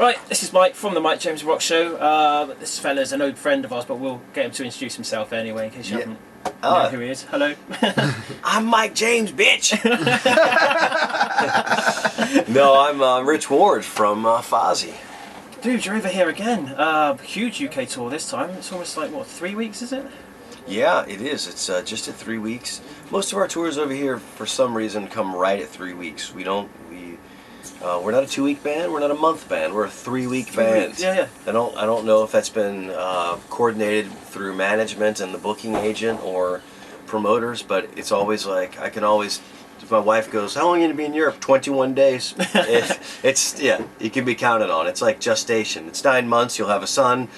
Right, this is Mike from the Mike James Rock Show. This fella's an old friend of ours, but we'll get him to introduce himself anyway, in case you haven't know who he is. Hello. I'm Mike James, bitch! No, I'm Rich Ward from Fozzy. Dude, you're over here again. Huge UK tour this time. It's almost like, what, 3 weeks, is it? Yeah, it is. It's just at 3 weeks. Most of our tours over here, for some reason, come right at 3 weeks. We're not a 2-week band. We're not a month band. We're a 3-week band. Yeah, yeah. I don't know if that's been coordinated through management and the booking agent or promoters, but it's always like if my wife goes, "How long are you gonna be in Europe?" 21 days. It's you can be counted on. It's like gestation. It's 9 months. You'll have a son.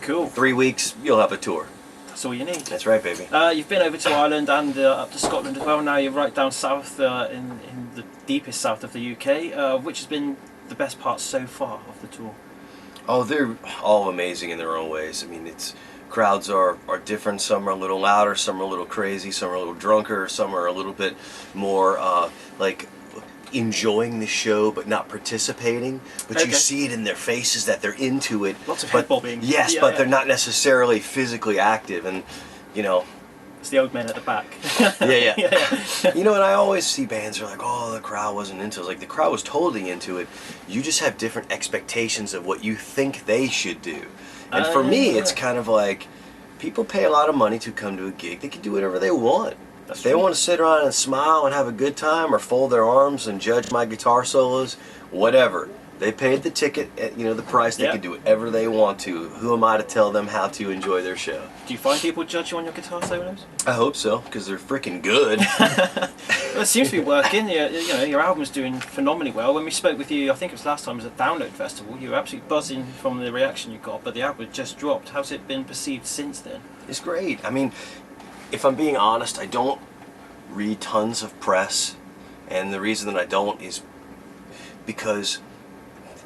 Cool. 3 weeks. You'll have a tour. That's all you need. That's right, baby. You've been over to Ireland and up to Scotland as well. Now you're right down south, in the deepest south of the UK. Which has been the best part so far of the tour? Oh, they're all amazing in their own ways. I mean, crowds are different. Some are a little louder, some are a little crazy, some are a little drunker, some are a little bit more like enjoying the show but not participating. But you see it in their faces that they're into it. Lots of head bobbing. Yes, but they're not necessarily physically active, and it's the old men at the back. yeah. And I always see bands are like, "Oh, the crowd wasn't into it." It's like, the crowd was totally into it. You just have different expectations of what you think they should do. And for me, it's kind of like, people pay a lot of money to come to a gig. They can do whatever they want. If they want to sit around and smile and have a good time, or fold their arms and judge my guitar solos, whatever. They paid the ticket at the price. They can do whatever they want to. Who am I to tell them how to enjoy their show? Do you find people judge you on your guitar solos? I hope so, because they're freaking good. Well, it seems to be working. Your album's doing phenomenally well. When we spoke with you, I think it was last time, it was at Download Festival, you were absolutely buzzing from the reaction you got, but the album just dropped. How's it been perceived since then? It's great. I mean, if I'm being honest, I don't read tons of press, and the reason that I don't is because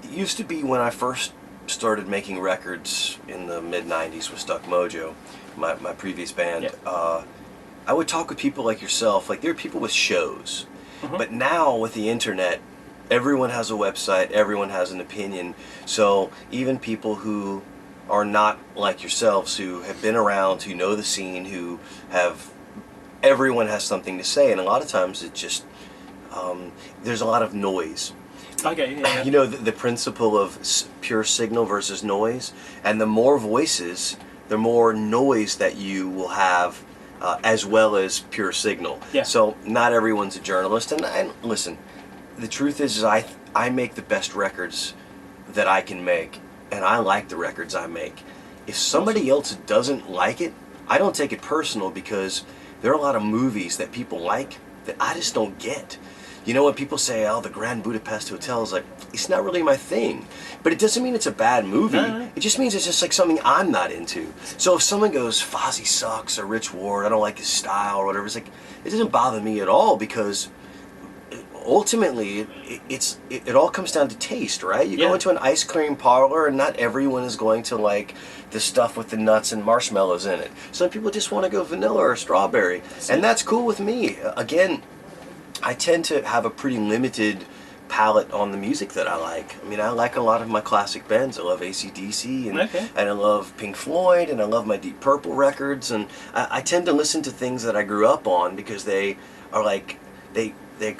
it used to be, when I first started making records in the mid-90s with Stuck Mojo, my previous band, I would talk with people like yourself. Like, there are people with shows. But now with the internet, everyone has a website, everyone has an opinion. So even people who are not like yourselves, who have been around, who know the scene, everyone has something to say, and a lot of times it just, there's a lot of noise. Okay, yeah. The principle of pure signal versus noise, and the more voices, the more noise that you will have, as well as pure signal. Yeah. So not everyone's a journalist, and listen, the truth is I make the best records that I can make, and I like the records I make. If somebody else doesn't like it, I don't take it personal, because there are a lot of movies that people like that I just don't get. When people say, "Oh, the Grand Budapest Hotel," is like, it's not really my thing. But it doesn't mean it's a bad movie. No. It just means it's just like something I'm not into. So if someone goes, "Fozzy sucks," or "Rich Ward, I don't like his style," or whatever, it's like, it doesn't bother me at all, because ultimately it all comes down to taste, right? You go into an ice cream parlor, and not everyone is going to like the stuff with the nuts and marshmallows in it. Some people just want to go vanilla or strawberry, and that's cool with me. Again, I tend to have a pretty limited palette on the music that I like. I mean, I like a lot of my classic bands. I love AC/DC, and I love Pink Floyd, and I love my Deep Purple records, and I tend to listen to things that I grew up on, because they are like, they're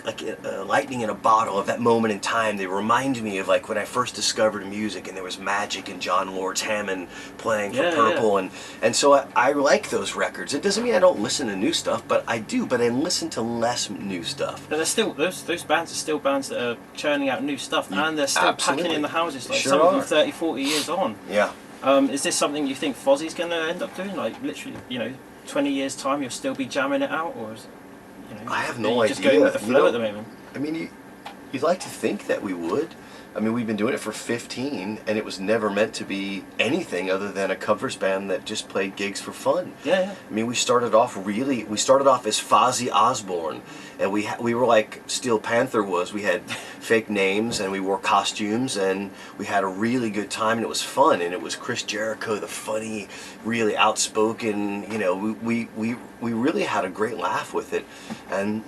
like lightning in a bottle of that moment in time. They remind me of like when I first discovered music, and there was Magic and John Lord's Hammond playing for Purple, and so I like those records. It doesn't mean I don't listen to new stuff, but I do. But I listen to less new stuff. But there's still those bands are still bands that are churning out new stuff, and they're still packing in the houses. Like some of them 30, 40 years on. Yeah. Is this something you think Fozzy's going to end up doing? Like literally, 20 years time, you'll still be jamming it out, or is I have no idea. Just going with the flow at the moment. I mean, you'd like to think that we would. I mean, we've been doing it for 15, and it was never meant to be anything other than a covers band that just played gigs for fun. Yeah. I mean, we started off as Fozzy Osbourne, and we were like Steel Panther was. We had fake names, and we wore costumes, and we had a really good time, and it was fun. And it was Chris Jericho, the funny, really outspoken. We really had a great laugh with it, and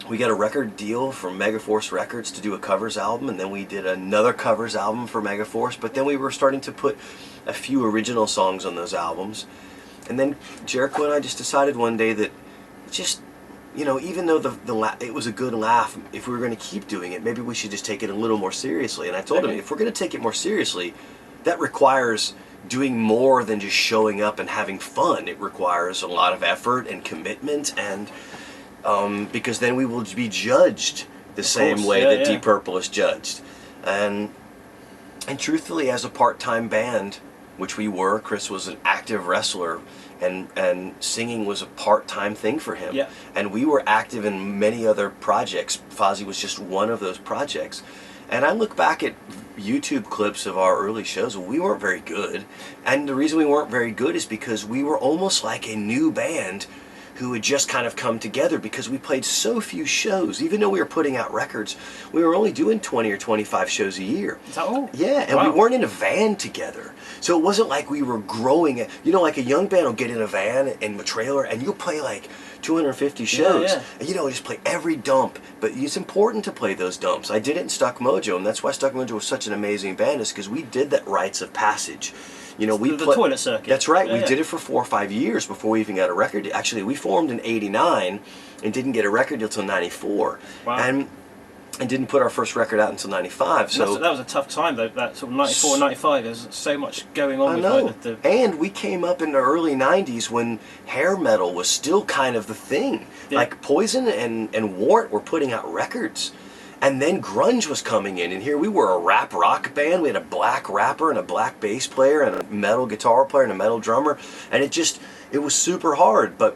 we got a record deal from Megaforce Records to do a covers album, and then we did another covers album for Megaforce, but then we were starting to put a few original songs on those albums. And then Jericho and I just decided one day that just, you know, even though it was a good laugh, if we were going to keep doing it, maybe we should just take it a little more seriously. And I told him, if we're going to take it more seriously, that requires doing more than just showing up and having fun. It requires a lot of effort and commitment, and because then we will be judged the same way that Deep Purple is judged. And truthfully, as a part-time band, which we were, Chris was an active wrestler, and singing was a part-time thing for him. Yeah. And we were active in many other projects. Fozzy was just one of those projects. And I look back at YouTube clips of our early shows, we weren't very good. And the reason we weren't very good is because we were almost like a new band who had just kind of come together, because we played so few shows. Even though we were putting out records, we were only doing 20 or 25 shows a year. Is that all? Yeah, and we weren't in a van together. So it wasn't like we were growing. You know, like a young band will get in a van and a trailer, and you'll play like 250 shows. And, you know, just play every dump. But it's important to play those dumps. I did it in Stuck Mojo, and that's why Stuck Mojo was such an amazing band, is because we did that rites of passage. You know, the toilet circuit. That's right. We did it for 4 or 5 years before we even got a record. Actually, we formed in '89 and didn't get a record until '94. Wow. And didn't put our first record out until '95. So that was a tough time, though. That sort of '94, '95. There's so much going on. I know. And we came up in the early '90s when hair metal was still kind of the thing. Yeah. Like Poison and Warrant were putting out records. And then grunge was coming in, and here we were, a rap rock band. We had a black rapper and a black bass player and a metal guitar player and a metal drummer, and it was super hard. But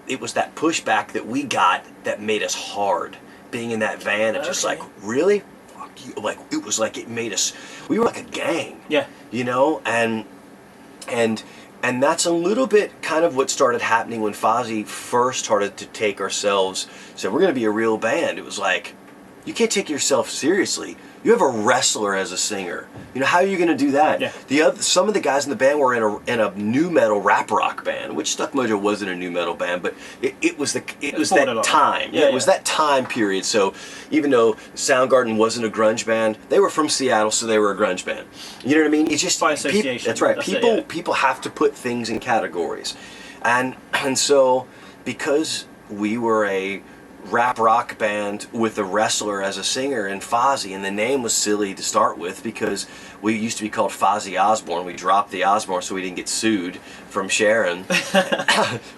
it was that pushback that we got that made us hard. Being in that van and just like, really, fuck you. Like, it was like it made us. We were like a gang. Yeah. You know, and that's a little bit kind of what started happening when Fozzy first started to take ourselves. Said, we're going to be a real band. It was like, you can't take yourself seriously. You have a wrestler as a singer. You know, how are you going to do that? Yeah. Some of the guys in the band were in a new metal rap rock band, which Stuck Mojo wasn't a new metal band, but it was that time. Yeah, it was that time period. So even though Soundgarden wasn't a grunge band, they were from Seattle, so they were a grunge band. You know what I mean? It's just by association. That's right. People have to put things in categories, and so because we were a rap rock band with a wrestler as a singer and Fozzy, and the name was silly to start with because we used to be called Fozzy Osbourne. We dropped the Osbourne so we didn't get sued from Sharon.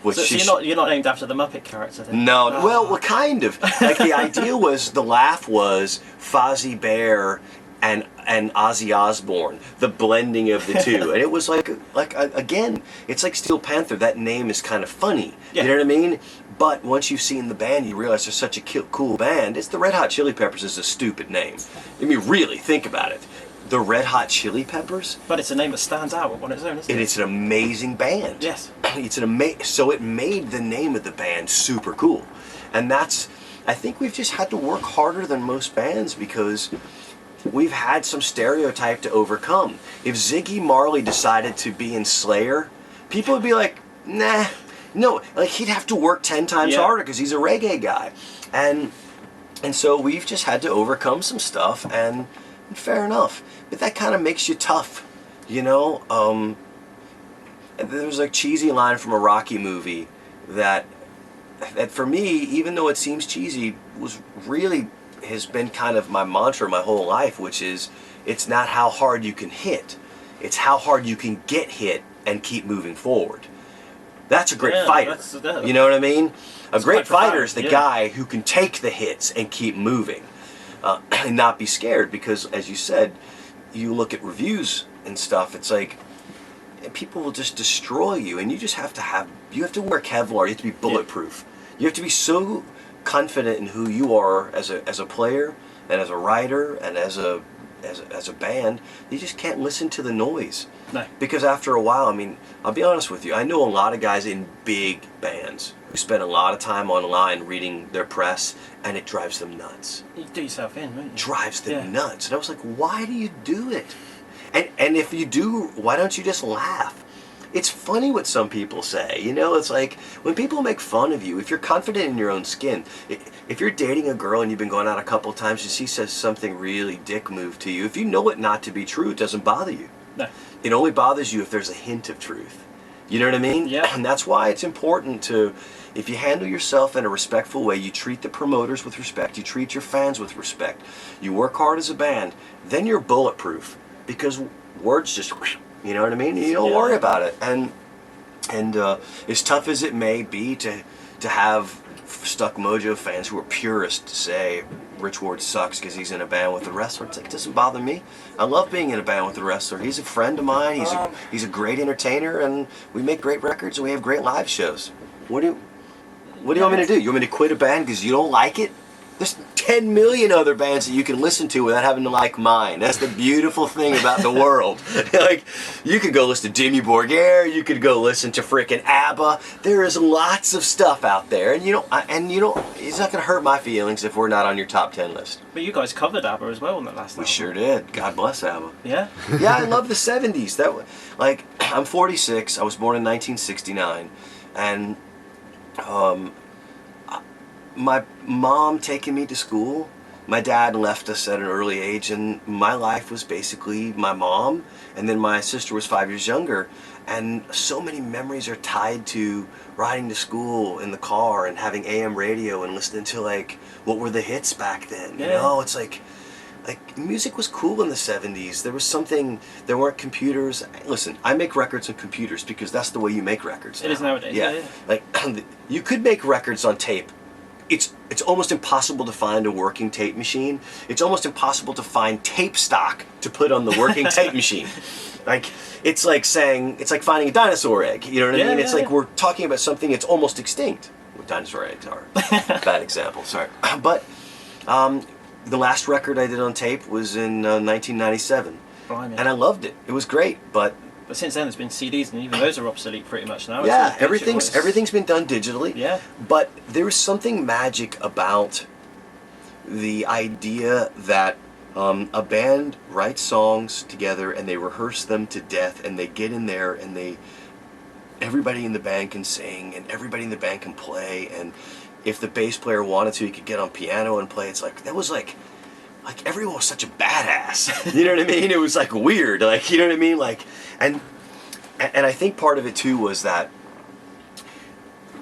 Which so you're not named after the Muppet character then? No, well, kind of. Like, the idea was, the laugh was Fozzy Bear and Ozzy Osbourne, the blending of the two. And it was like again, it's like Steel Panther. That name is kind of funny. Yeah. You know what I mean? But once you've seen the band, you realize they're such a cool band. It's the Red Hot Chili Peppers is a stupid name. I mean, really, think about it. The Red Hot Chili Peppers. But it's a name that stands out on its own, isn't it? It's an amazing band. Yes. So it made the name of the band super cool. And I think we've just had to work harder than most bands because we've had some stereotype to overcome. If Ziggy Marley decided to be in Slayer, people would be like, nah. No, like, he'd have to work 10 times harder because he's a reggae guy. And so we've just had to overcome some stuff, and fair enough. But that kind of makes you tough, you know? There's a cheesy line from a Rocky movie that for me, even though it seems cheesy, has been kind of my mantra my whole life, which is, it's not how hard you can hit, it's how hard you can get hit and keep moving forward. That's a great fighter. You know what I mean? A great fighter is the guy who can take the hits and keep moving and not be scared, because, as you said, you look at reviews and stuff, it's like, people will just destroy you, and you just have to wear Kevlar, you have to be bulletproof. You have to be so confident in who you are as a player and as a writer and as a band. You just can't listen to the noise. No. Because after a while, I mean, I'll be honest with you, I know a lot of guys in big bands who spend a lot of time online reading their press, and it drives them nuts. You do yourself in, don't you? Drives them nuts. And I was like, why do you do it? And if you do, why don't you just laugh? it's funny what some people say. You know, it's like when people make fun of you, if you're confident in your own skin, if you're dating a girl and you've been going out a couple times and she says something really dick move to you, if you know it not to be true, it doesn't bother you. No. It only bothers you if there's a hint of truth. You know what I mean? Yeah. And that's why it's important to, if you handle yourself in a respectful way, you treat the promoters with respect, you treat your fans with respect, you work hard as a band, then you're bulletproof. Because words just, you know what I mean? You don't worry about it. And as tough as it may be to have Stuck Mojo fans who are purists say Rich Ward sucks because he's in a band with a wrestler, it doesn't bother me. I love being in a band with a wrestler. He's a friend of mine. He's a great entertainer, and we make great records and we have great live shows. What do you want me to do? You want me to quit a band because you don't like it? There's 10 million other bands that you can listen to without having to like mine. That's the beautiful thing about the world. Like, you could go listen to Dimmu Borgir, you could go listen to frickin' ABBA. There is lots of stuff out there, and it's not gonna hurt my feelings if we're not on your top 10 list. But you guys covered ABBA as well on that last album. We sure did. God bless ABBA. Yeah? Yeah, I love the 70s. I'm 46. I was born in 1969, and my mom taking me to school, my dad left us at an early age, and my life was basically my mom, and then my sister was 5 years younger, and so many memories are tied to riding to school in the car and having AM radio and listening to like what were the hits back then. You know, it's like music was cool in the 70s. There was something, there weren't computers. Listen, I make records on computers because that's the way you make records now. It is nowadays. Yeah. Like, you could make records on tape. It's almost impossible to find a working tape machine. It's almost impossible to find tape stock to put on the working tape machine. Like, it's like finding a dinosaur egg. You know what I mean? It's like we're talking about something that's almost extinct. Well, dinosaur eggs are bad example. Sorry, but the last record I did on tape was in 1997, Blimey. and I loved it. It was great, but since then there's been CDs, and even those are obsolete pretty much now. Yeah, everything's been done digitally. Yeah. But there was something magic about the idea that a band writes songs together and they rehearse them to death, and they get in there and everybody in the band can sing and everybody in the band can play, and if the bass player wanted to, he could get on piano and play. It's like, that was like everyone was such a badass. You know what I mean? It was like weird. Like, you know what I mean? Like, and I think part of it too was that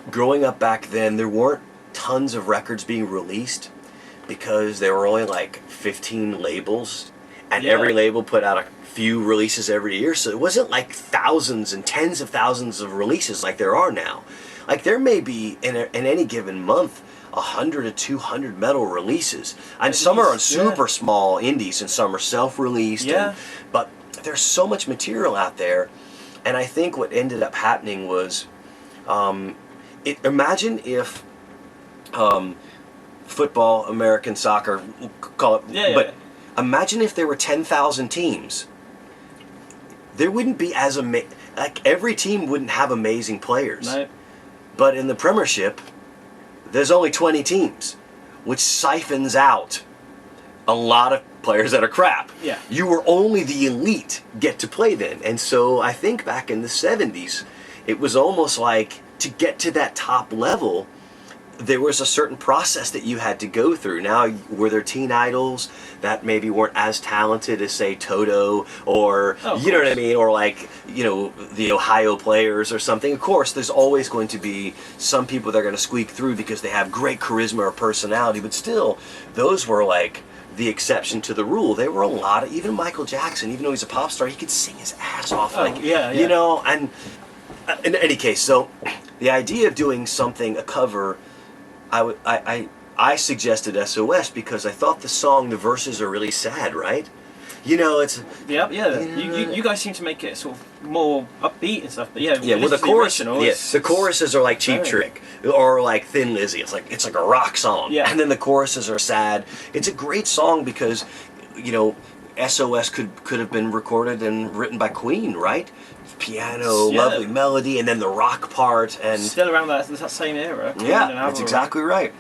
growing up back then, there weren't tons of records being released because there were only like 15 labels, and every label put out a few releases every year. So it wasn't like thousands and tens of thousands of releases like there are now. Like, there may be in any given month 100 to 200 metal releases, and some are on super small indies and some are self-released, but there's so much material out there. And I think what ended up happening was, imagine if football, American soccer, call it, but imagine if there were 10,000 teams. There wouldn't be like, every team wouldn't have amazing players. No. But in the Premiership, there's only 20 teams, which siphons out a lot of players that are crap. Yeah. You were only the elite get to play then. And so I think back in the 70s, it was almost like, to get to that top level, there was a certain process that you had to go through. Now, were there teen idols that maybe weren't as talented as, say, Toto, or, you know what I mean, or like, you know, the Ohio Players or something? Of course, there's always going to be some people that are going to squeak through because they have great charisma or personality, but still, those were like the exception to the rule. There were a lot of, even Michael Jackson, even though he's a pop star, he could sing his ass off, you know, and in any case, so the idea of doing something, a cover, I suggested SOS because I thought the song, the verses are really sad, right? You know, it's... You guys seem to make it sort of more upbeat and stuff, but well, the choruses are like Cheap Trick or like Thin Lizzy. It's like a rock song. Yeah. And then the choruses are sad. It's a great song because, you know, SOS could have been recorded and written by Queen, right? Piano, lovely melody, and then the rock part, and still around that same era. Yeah, that's exactly right.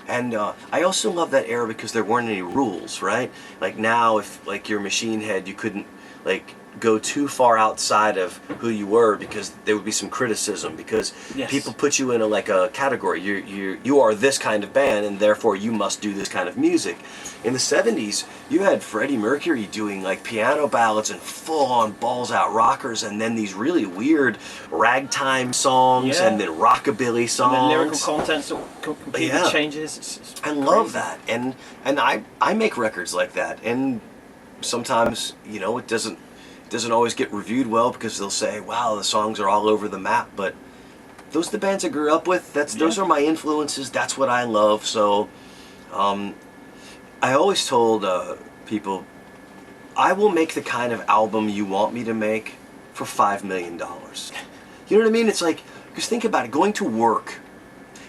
And I also love that era because there weren't any rules, right? Like now, if like you're Machine Head, you couldn't, like, go too far outside of who you were, because there would be some criticism, because Yes. people put you in a category. You are this kind of band, and therefore you must do this kind of music. In the 70s, you had Freddie Mercury doing like piano ballads and full-on balls-out rockers, and then these really weird ragtime songs, Yeah. and then rockabilly songs. And the lyrical content sort of completely Yeah. changes. It's I love crazy. that, and I make records like that, and sometimes it doesn't always get reviewed well, because they'll say, "Wow, the songs are all over the map," but those are the bands I grew up with. Those are my influences. That's what I love. So, I always told people, I will make the kind of album you want me to make for $5 million. You know what I mean? It's like, because think about it, going to work.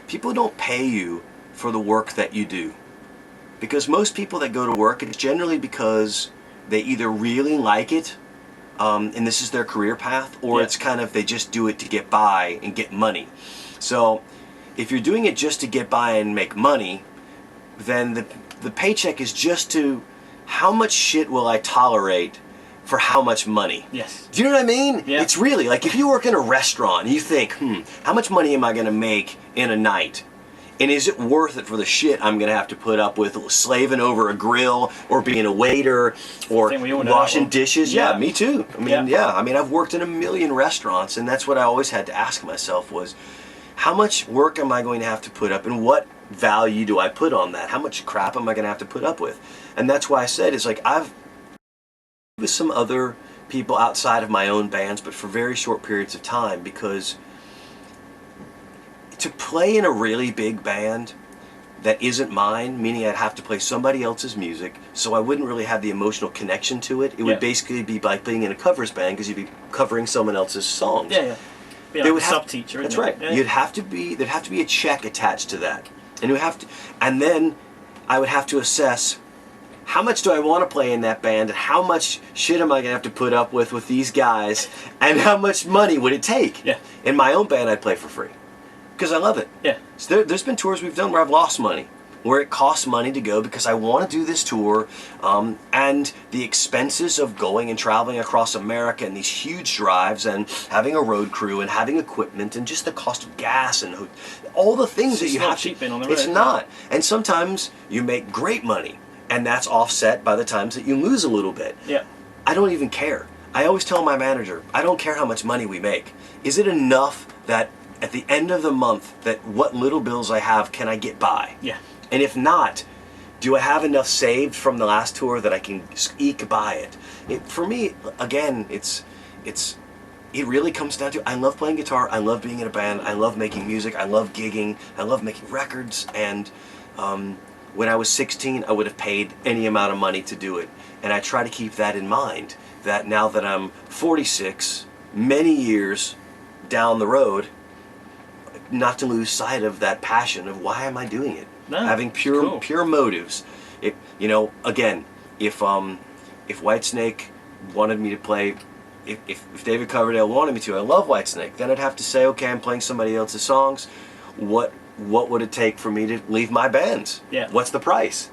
People don't pay you for the work that you do. Because most people that go to work, it's generally because they either really like it, and this is their career path, or it's kind of they just do it to get by and get money. So if you're doing it just to get by and make money, then the paycheck is just to how much shit will I tolerate for how much money. Yes. Do you know what I mean? Yeah. It's really like if you work in a restaurant and you think, how much money am I going to make in a night? And is it worth it for the shit I'm going to have to put up with slaving over a grill, or being a waiter, or I think we all know washing that one. dishes? Yeah. Yeah, me too. I mean, I mean, I've worked in a million restaurants, and that's what I always had to ask myself was, how much work am I going to have to put up, and what value do I put on that? How much crap am I going to have to put up with? And that's why I said, it's like I've with some other people outside of my own bands, but for very short periods of time, because to play in a really big band that isn't mine, meaning I'd have to play somebody else's music, so I wouldn't really have the emotional connection to it. It would basically be like being in a covers band, because you'd be covering someone else's songs. Yeah, yeah. Be like They a would have- sub-teacher, That's isn't right. it? Yeah. There'd have to be a check attached to that, and then I would have to assess, how much do I want to play in that band, and how much shit am I going to have to put up with these guys, and how much money would it take? Yeah. In my own band, I'd play for free, because I love it. Yeah. So there's been tours we've done where I've lost money, where it costs money to go, because I want to do this tour, and the expenses of going and traveling across America, and these huge drives, and having a road crew, and having equipment, and just the cost of gas, and all the things that It's you not have cheap to. being on the It's road. not. And sometimes you make great money, and that's offset by the times that you lose a little bit. Yeah. I don't even care. I always tell my manager, I don't care how much money we make. Is it enough that at the end of the month, that what little bills I have, can I get by? Yeah. And if not, do I have enough saved from the last tour that I can eke by it? For me, again, it really comes down to, I love playing guitar, I love being in a band, I love making music, I love gigging, I love making records, and when I was 16, I would have paid any amount of money to do it. And I try to keep that in mind, that now that I'm 46, many years down the road, not to lose sight of that passion of why am I doing it? No, Having it's pure cool. pure motives. Again, if Whitesnake wanted me to play, if David Coverdale wanted me to, I love Whitesnake, then I'd have to say, okay, I'm playing somebody else's songs. What would it take for me to leave my bands? Yeah. What's the price?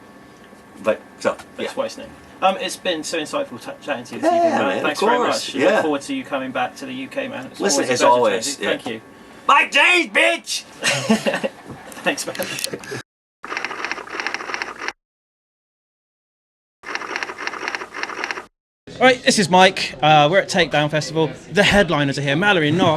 But so That's yeah. why it's named. It's been so insightful chatting to you this Yeah, evening, man. man, Thanks of very course, much. yeah. Look forward to you coming back to the UK, man. It's Listen, always a as pleasure always, chatting to you. yeah. Thank you. Mike James, bitch! Thanks, man. All right, this is Mike. We're at Takedown Festival. The headliners are here. Mallory Knox.